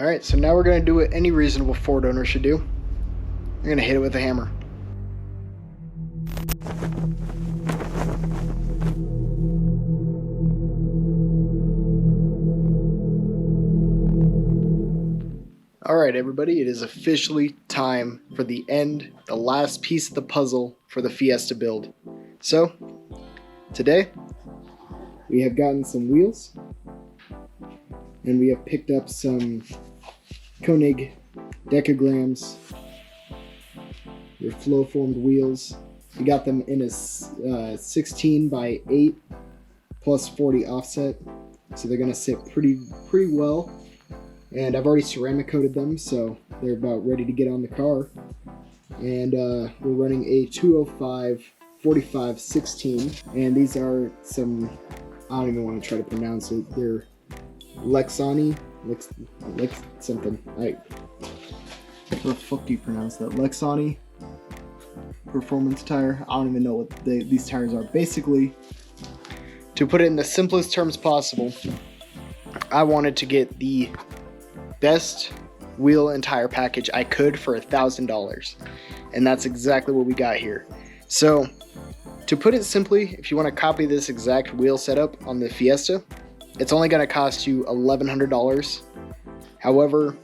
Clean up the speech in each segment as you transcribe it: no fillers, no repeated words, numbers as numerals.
Alright, so now we're going to do what any reasonable Ford owner should do. We're going to hit it with a hammer. Alright everybody, it is officially time for the last piece of the puzzle for the Fiesta build. So, today, we have gotten some wheels, and we have picked up some Konig Dekagrams. They're flow-formed wheels. We got them in a 16 by 8 plus 40 offset, so they're going to sit pretty well. And I've already ceramic coated them, so they're about ready to get on the car. And we're running a 205 45 16, and these are some, I don't even want to try to pronounce it. They're Lexani, something. How the fuck do you pronounce that? Lexani performance tire. I don't even know what these tires are. Basically, to put it in the simplest terms possible, I wanted to get the best wheel and tire package I could for $1,000, and that's exactly what we got here. So to put it simply, if you want to copy this exact wheel setup on the Fiesta, it's only going to cost you $1,100. However,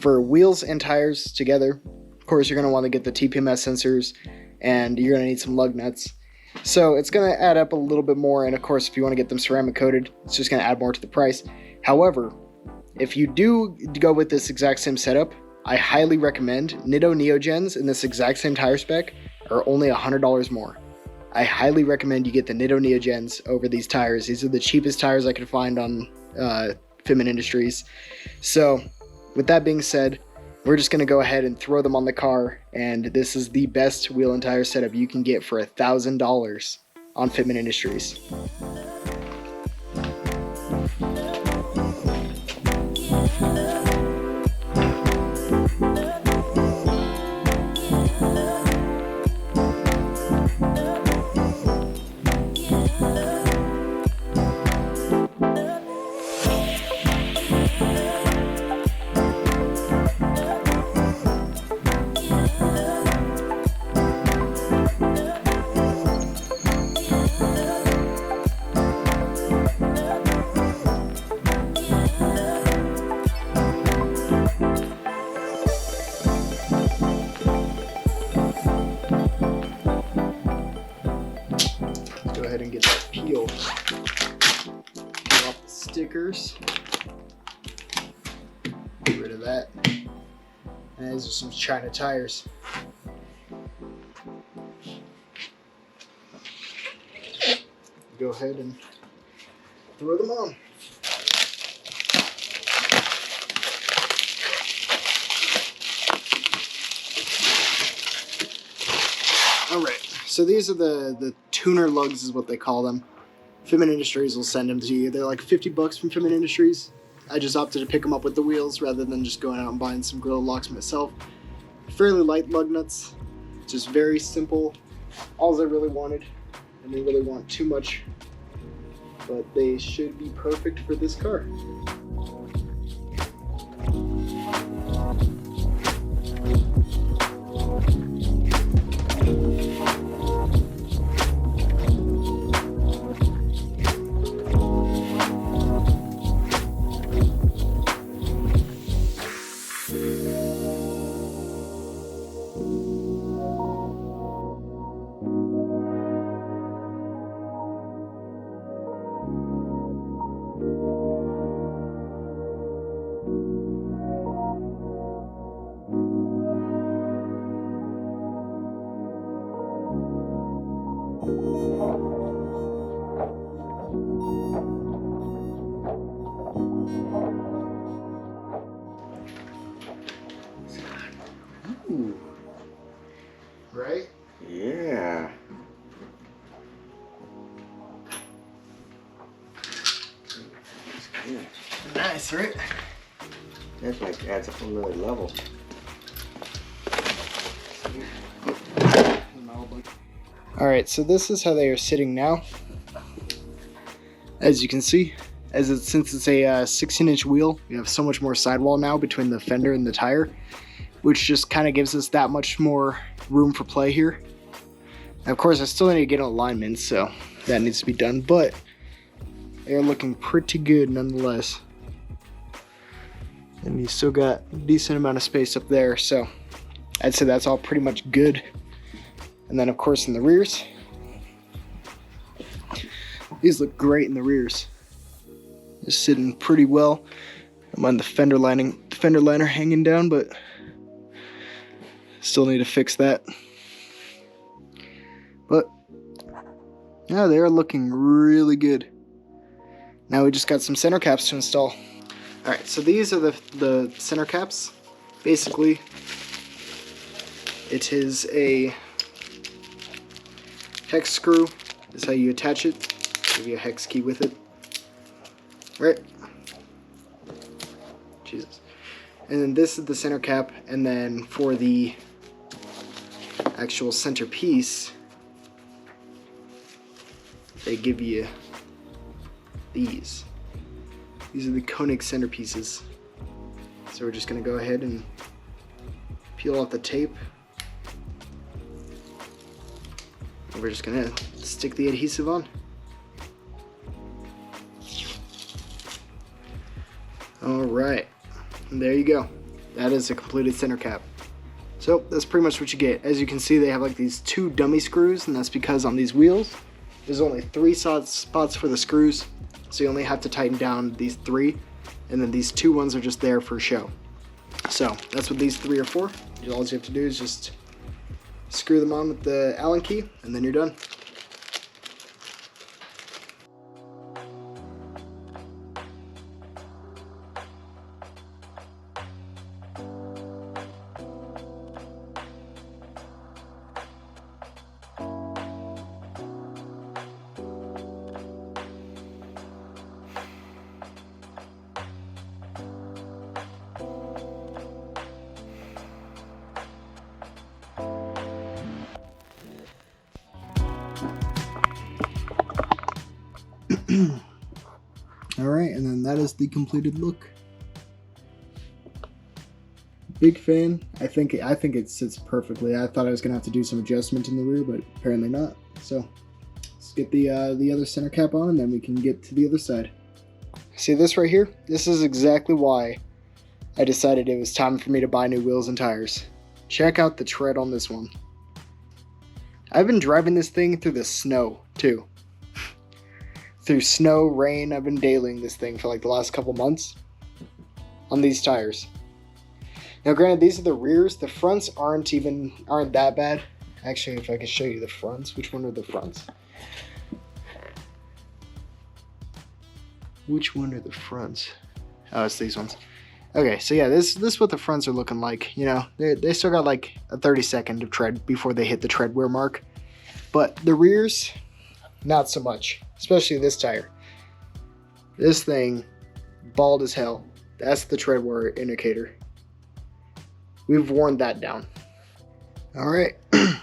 for wheels and tires together, of course you're going to want to get the TPMS sensors, and you're going to need some lug nuts. So it's going to add up a little bit more, and of course if you want to get them ceramic coated, it's just going to add more to the price. However, if you do go with this exact same setup, I highly recommend Nitto Neogens in this exact same tire spec are only $100 more. I highly recommend you get the Nitto Neogens over these tires. These are the cheapest tires I could find on Fitment Industries. So with that being said, we're just going to go ahead and throw them on the car, and this is the best wheel and tire setup you can get for $1,000 on Fitment Industries. Go ahead and get that peel off the stickers. Get rid of that. And these are some China tires. Go ahead and throw them on. Alright, so these are the tuner lugs is what they call them. Fitment Industries will send them to you. They're like $50 from Fitment Industries. I just opted to pick them up with the wheels rather than just going out and buying some grill locks myself. Fairly light lug nuts, just very simple. All I really wanted. I didn't really want too much, but they should be perfect for this car. Ooh. Right? Yeah. Nice, right? That like adds up another level. Alright, so this is how they are sitting now. As you can see, since it's a 16-inch wheel, we have so much more sidewall now between the fender and the tire, which just kind of gives us that much more room for play here. And of course, I still need to get alignment, so that needs to be done, but they're looking pretty good nonetheless. And you still got a decent amount of space up there, so I'd say that's all pretty much good. And then of course in the rears, these look great in the rears. They're sitting pretty well. I'm on the fender liner hanging down, but still need to fix that. But yeah, they are looking really good. Now we just got some center caps to install. Alright, so these are the center caps. Basically, it is a hex screw. This is how you attach it. Give you a hex key with it. Right? Jesus. And then this is the center cap, and then for the actual center piece, they give you these. These are the Konig centerpieces. So we're just going to go ahead and peel off the tape. And we're just going to stick the adhesive on. Alright, there you go. That is a completed center cap. So that's pretty much what you get. As you can see, they have like these 2 dummy screws, and that's because on these wheels, there's only 3 spots for the screws. So you only have to tighten down these 3, and then these 2 ones are just there for show. So that's what these 3 are for. All you have to do is just screw them on with the Allen key, and then you're done. Alright, and then that is the completed look. Big fan. I think it sits perfectly. I thought I was gonna have to do some adjustment in the rear, but apparently not. So let's get the other center cap on, and then we can get to the other side. See this right here? This is exactly why I decided it was time for me to buy new wheels and tires. Check out the tread on this one. I've been driving this thing through the snow too. Through snow, rain, I've been dailying this thing for like the last couple months on these tires. Now granted, these are the rears. The fronts aren't that bad. Actually, if I could show you the fronts, which one are the fronts? Which one are the fronts? Oh, it's these ones. Okay, so yeah, this is what the fronts are looking like. You know, they still got like a 30-second of tread before they hit the tread wear mark. But the rears, not so much. Especially this tire. This thing, bald as hell. That's the tread wear indicator. We've worn that down. Alright,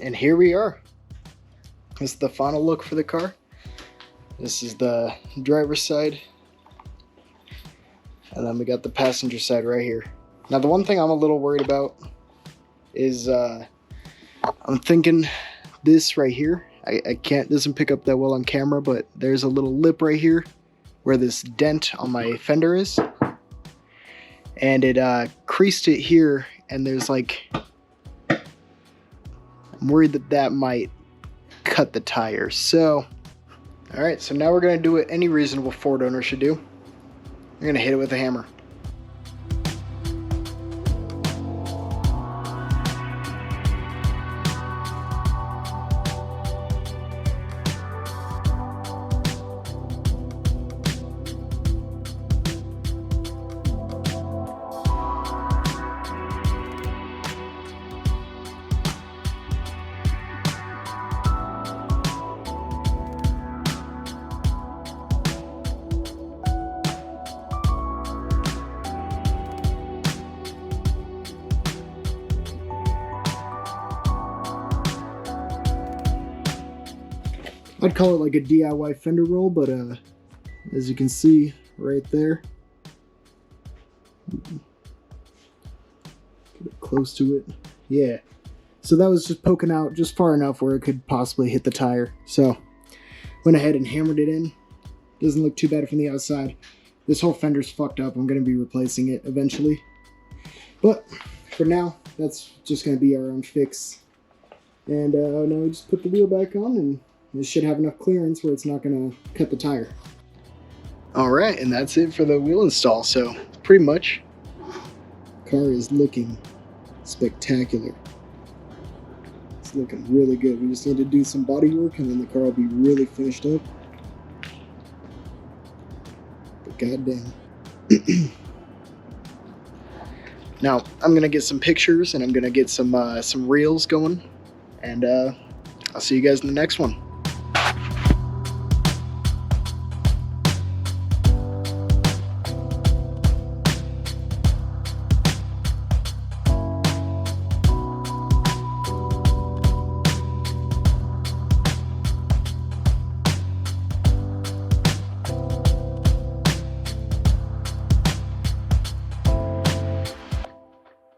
and here we are. This is the final look for the car. This is the driver's side. And then we got the passenger side right here. Now the one thing I'm a little worried about is I'm thinking this right here. I can't, doesn't pick up that well on camera, but there's a little lip right here where this dent on my fender is. And it creased it here, and there's like, I'm worried that might cut the tire. So, alright, so now we're going to do what any reasonable Ford owner should do. We're going to hit it with a hammer. I'd call it like a DIY fender roll, but as you can see, right there. Get it close to it. Yeah. So that was just poking out just far enough where it could possibly hit the tire. So went ahead and hammered it in. Doesn't look too bad from the outside. This whole fender's fucked up. I'm going to be replacing it eventually. But for now, that's just going to be our own fix. And now we just put the wheel back on, and it should have enough clearance where it's not going to cut the tire. Alright, and that's it for the wheel install. So pretty much, car is looking spectacular. It's looking really good. We just need to do some body work, and then the car will be really finished up. But goddamn. Now I'm gonna get some pictures, and I'm gonna get some reels going, and I'll see you guys in the next one.